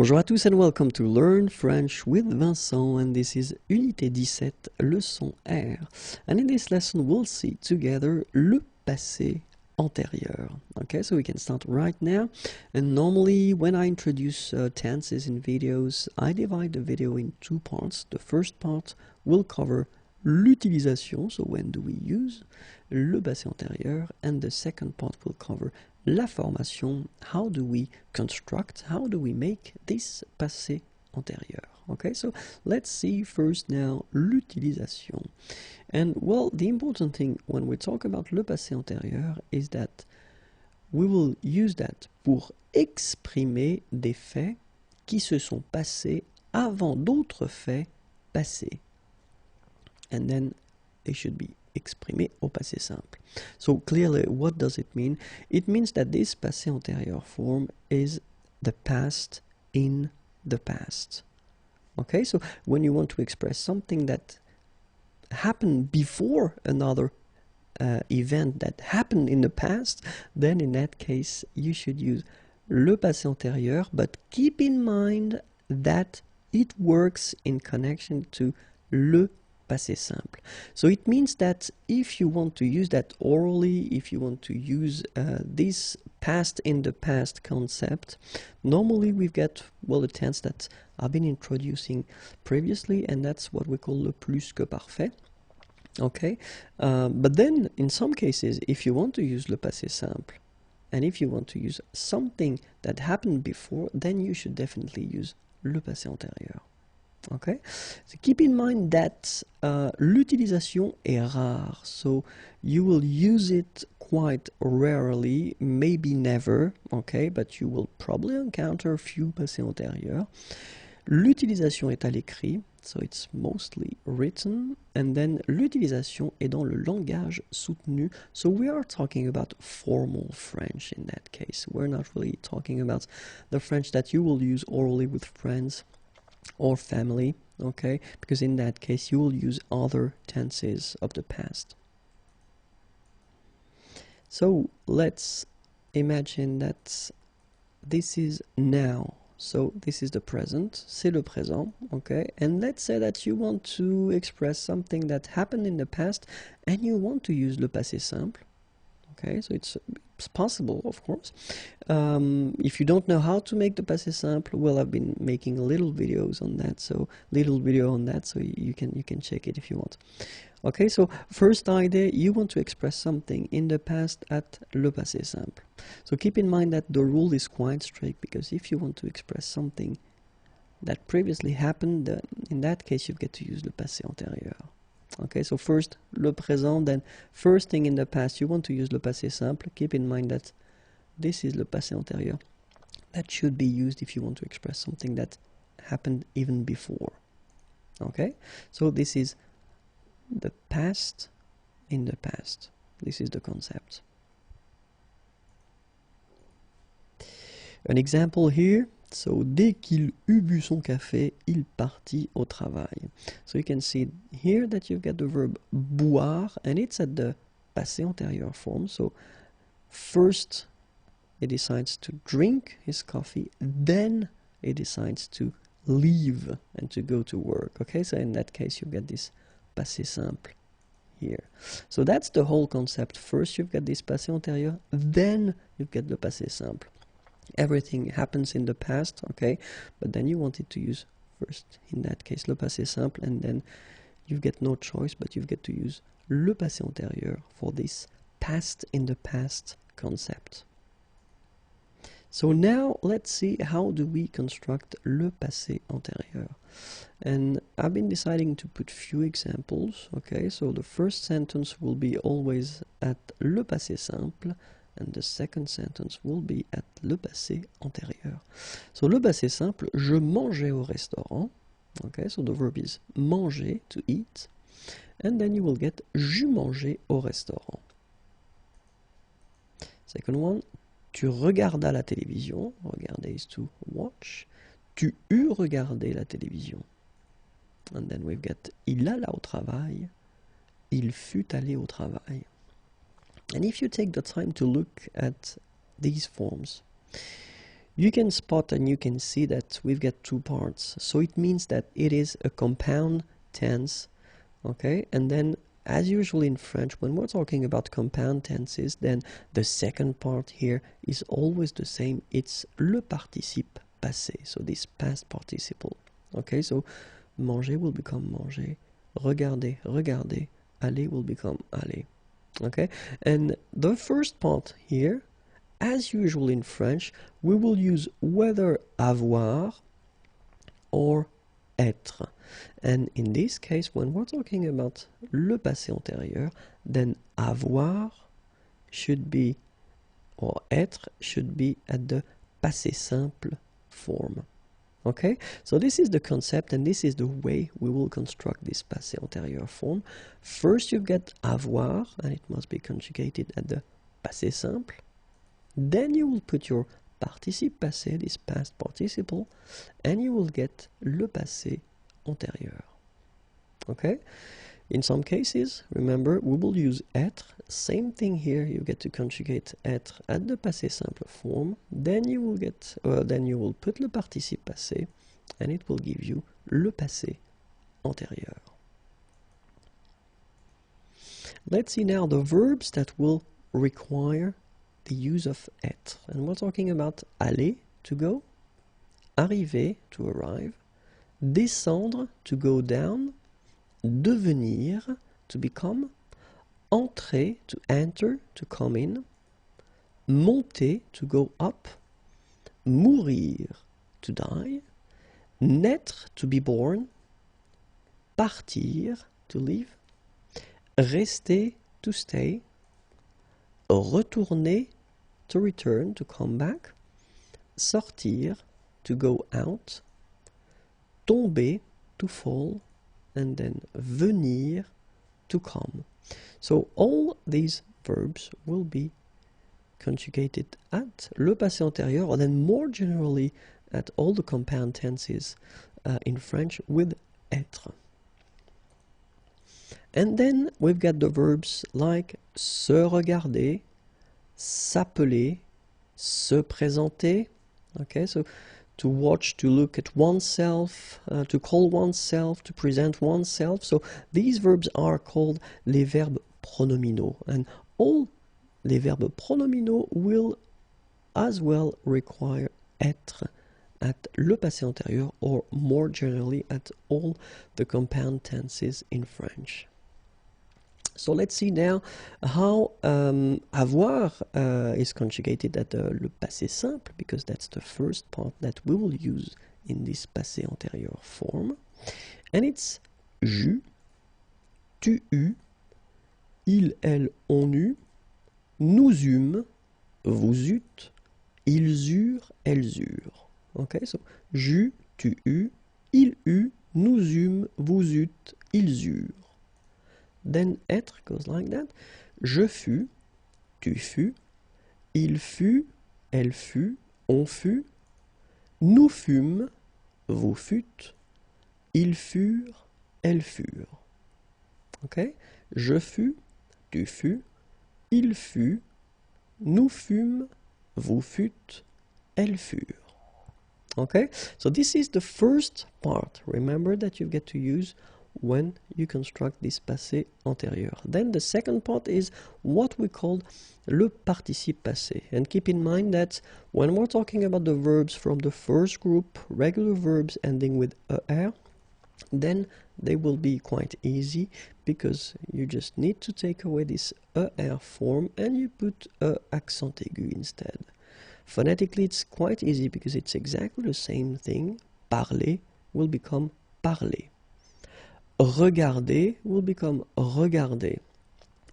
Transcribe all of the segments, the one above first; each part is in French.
Bonjour à tous and welcome to Learn French with Vincent, and this is Unité 17, leçon R. And in this lesson we'll see together le passé antérieur. Okay, so we can start right now. And normally when I introduce tenses in videos, I divide the video in two parts. The first part will cover l'utilisation, so when do we use le passé antérieur, and the second part will cover la formation, how do we construct, how do we make this passé antérieur. Okay, so let's see first now l'utilisation. And well, the important thing when we talk about le passé antérieur is that we will use that pour exprimer des faits qui se sont passés avant d'autres faits passés. And then they should be exprimé au passé simple. So clearly, what does it mean? It means that this passé antérieur form is the past in the past. Okay, so when you want to express something that happened before another event that happened in the past, then in that case you should use le passé antérieur, but keep in mind that it works in connection to le passé simple. So it means that if you want to use that orally, if you want to use this past in the past concept, normally we've got, well, a tense that I've been introducing previously, and that's what we call le plus que parfait. Okay, but then in some cases, if you want to use le passé simple, and if you want to use something that happened before, then you should definitely use le passé antérieur. Okay, so keep in mind that l'utilisation est rare, so you will use it quite rarely, maybe never, okay, but you will probably encounter a few passés antérieurs. L'utilisation est à l'écrit, so it's mostly written, and then l'utilisation est dans le langage soutenu, so we are talking about formal French in that case. We're not really talking about the French that you will use orally with friends or family, okay, because in that case you will use other tenses of the past. So let's imagine that this is now, so this is the present, c'est le présent, okay, and let's say that you want to express something that happened in the past and you want to use le passé simple. Okay, so it's possible, of course. If you don't know how to make the passé simple, well, I've been making little videos on that, so you can check it if you want. Okay, so first idea, you want to express something in the past at le passé simple. So keep in mind that the rule is quite strict, because if you want to express something that previously happened, in that case you get to use le passé antérieur. Okay, so first le présent, then first thing in the past, you want to use le passé simple. Keep in mind that this is le passé antérieur. That should be used if you want to express something that happened even before. Okay, so this is the past in the past. This is the concept. An example here. So, dès qu'il eut bu son café, il partit au travail. So you can see here that you've got the verb boire, and it's at the passé antérieur form. So first he decides to drink his coffee, then he decides to leave and to go to work. Okay, so in that case you get this passé simple here. So that's the whole concept. First you've got this passé antérieur, then you get the passé simple. Everything happens in the past, okay, but then you wanted to use first, in that case, le passé simple, and then you get no choice, but you get to use le passé antérieur for this past in the past concept. So now let's see how do we construct le passé antérieur. And I've been deciding to put few examples, okay, so the first sentence will be always at le passé simple, and the second sentence will be at le passé antérieur. So le passé simple, je mangeais au restaurant. Okay, so the verb is manger, to eat. And then you will get j'eus mangé au restaurant. Second one, tu regardas la télévision. Regarder is to watch. Tu eus regardé la télévision. And then we've got il alla au travail. Il fut allé au travail. And if you take the time to look at these forms, you can spot and you can see that we've got two parts. So it means that it is a compound tense, okay? And then, as usual in French, when we're talking about compound tenses, then the second part here is always the same. It's le participe passé, so this past participle. Okay, so manger will become manger, regarder, regarder, aller will become aller. Okay, and the first part here, as usual in French, we will use whether avoir or être. And in this case, when we're talking about le passé antérieur, then avoir should be, or être should be at the passé simple form. Okay, so this is the concept and this is the way we will construct this passé antérieur form. First you've got avoir, and it must be conjugated at the passé simple. Then you will put your participe passé, this past participle, and you will get le passé antérieur. Okay? In some cases, remember, we will use être. Same thing here, you get to conjugate être at the passé simple form. Then you will put le participe passé, and it will give you le passé antérieur. Let's see now the verbs that will require the use of être. And we're talking about aller, to go, arriver, to arrive, descendre, to go down, devenir, to become, entrer, to enter, to come in, monter, to go up, mourir, to die, naître, to be born, partir, to leave, rester, to stay, retourner, to return, to come back, sortir, to go out, tomber, to fall, and then venir, to come. So all these verbs will be conjugated at le passé antérieur, or then more generally at all the compound tenses in French with être. And then we've got the verbs like se regarder, s'appeler, se présenter. Okay, so to watch, to look at oneself, to call oneself, to present oneself. So these verbs are called les verbes pronominaux. And all les verbes pronominaux will as well require être at le passé antérieur, or more generally at all the compound tenses in French. So let's see now how avoir is conjugated at le passé simple, because that's the first part that we will use in this passé antérieur form. And it's j'eus, tu eus, il, elle, on eut, nous eûmes, vous eûtes, ils eurent, elles eurent. Okay, so j'eus, tu eus, il eut, nous eûmes, vous eûtes, ils eurent. Then être goes like that. Je fus, tu fus, il fut, elle fut, on fut, nous fûmes, vous fûtes, ils furent, elles furent. Okay? Je fus, tu fus, il fut, nous fûmes, vous fûtes, elles furent. Okay? So this is the first part. Remember that you get to use when you construct this passé antérieur. Then the second part is what we call le participe passé. And keep in mind that when we're talking about the verbs from the first group, regular verbs ending with er, then they will be quite easy, because you just need to take away this er form and you put accent aigu instead. Phonetically it's quite easy because it's exactly the same thing. Parler will become parler. Regarder will become regarder.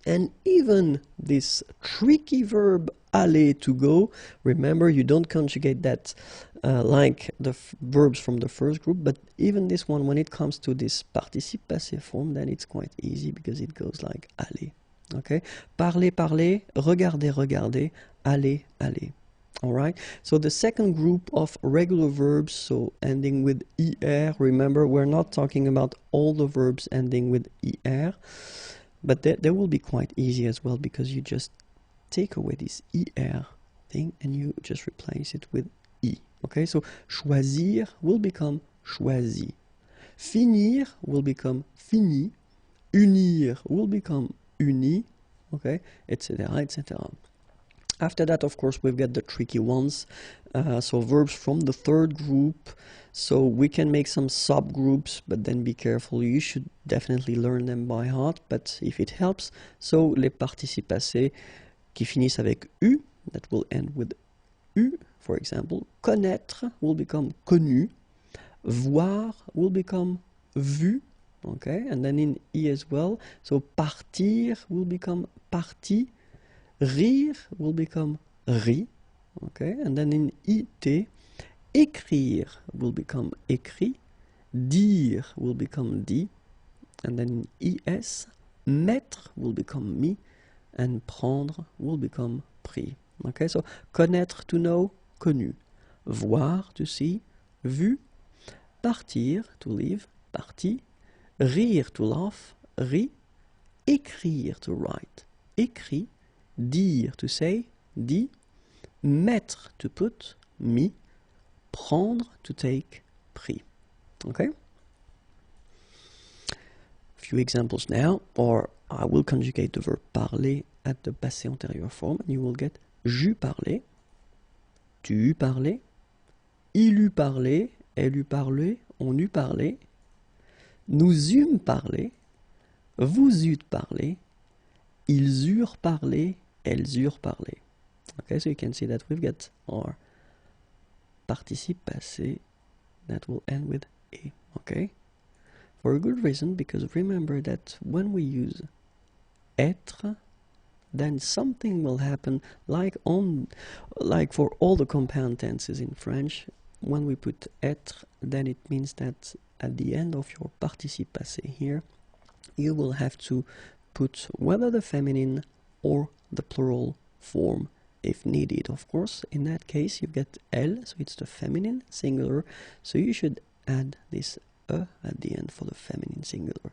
And even this tricky verb aller, to go, remember you don't conjugate that like the verbs from the first group, but even this one, when it comes to this participe passé form, then it's quite easy because it goes like aller. Okay? Parler, parler, regarder, regarder, aller, aller. Alright, so the second group of regular verbs, so ending with er, remember we're not talking about all the verbs ending with er, but they will be quite easy as well, because you just take away this er thing and you just replace it with I. Okay, so choisir will become choisi. Finir will become fini. Unir will become uni. Okay, etc., etc. After that, of course, we've got the tricky ones. So verbs from the third group. So we can make some subgroups, but then be careful. You should definitely learn them by heart, but if it helps. So les participes passés qui finissent avec U, that will end with U, for example. Connaître will become connu. Voir will become vu. Okay, and then in I as well. So partir will become parti. Rire will become ri, okay, and then in IT, écrire will become écrit, dire will become dit, and then in IS, mettre will become mis, and prendre will become pris. Okay, so connaître, to know, connu, voir, to see, vu, partir, to leave, parti, rire, to laugh, ri, écrire, to write, écrit, dire, to say, dit, mettre, to put, mis, prendre, to take, pris. Okay? A few examples now, or I will conjugate the verb parler at the passé antérieur form, and you will get j'eus parlé, tu eus parlé, il eut parlé, elle eut parlé, on eut parlé, nous eûmes parlé, vous eûtes parlé, ils eurent parlé, elles eurent parlé. Okay, so you can see that we've got our participe passé that will end with a. Okay, for a good reason, because remember that when we use être, then something will happen like for all the compound tenses in French. When we put être, then it means that at the end of your participe passé here, you will have to put whether the feminine or the plural form if needed. Of course, in that case you get elle, so it's the feminine singular, so you should add this e at the end for the feminine singular.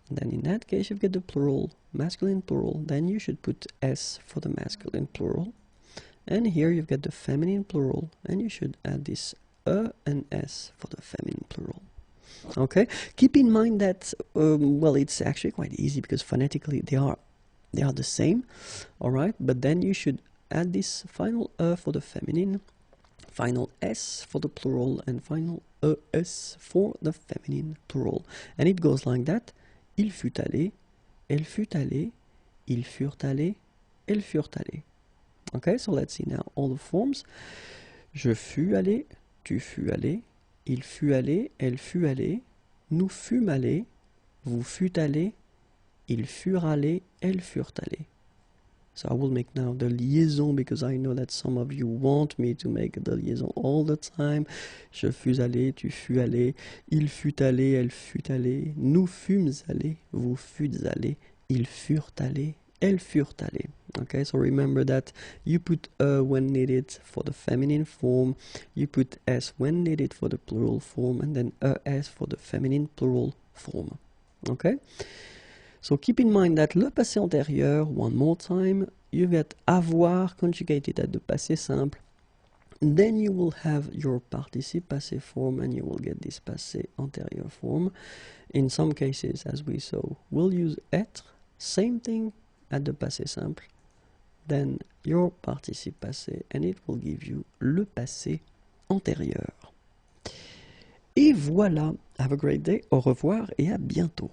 And then in that case you get the plural, masculine plural, then you should put s for the masculine plural, and here you've got the feminine plural, and you should add this e and s for the feminine plural. Okay, keep in mind that well, it's actually quite easy because phonetically they are the same, all right, but then you should add this final e for the feminine, final s for the plural, and final es for the feminine plural, and it goes like that: il fut allé, elle fut allée, ils furent allés, elles furent allées. Okay, so let's see now all the forms. Je fus allé, tu fus allé, il fut allé, elle fut allée, nous fûmes allés, vous fûtes allés, ils furent allés, elles furent allées. So I will make now the liaison because I know that some of you want me to make the liaison all the time. Je fus allé, tu fus allé, il fut allé, elle fut allée, nous fûmes allés, vous fûtes allés, ils furent allés, elles furent allées. Okay, so remember that you put when needed for the feminine form, you put s when needed for the plural form, and then es for the feminine plural form. Okay, so keep in mind that le passé antérieur, one more time, you get avoir conjugated at the passé simple, then you will have your participe passé form, and you will get this passé antérieur form. In some cases, as we saw, we'll use être, same thing at the passé simple, then your participe passé, and it will give you le passé antérieur. Et voilà, have a great day, au revoir et à bientôt.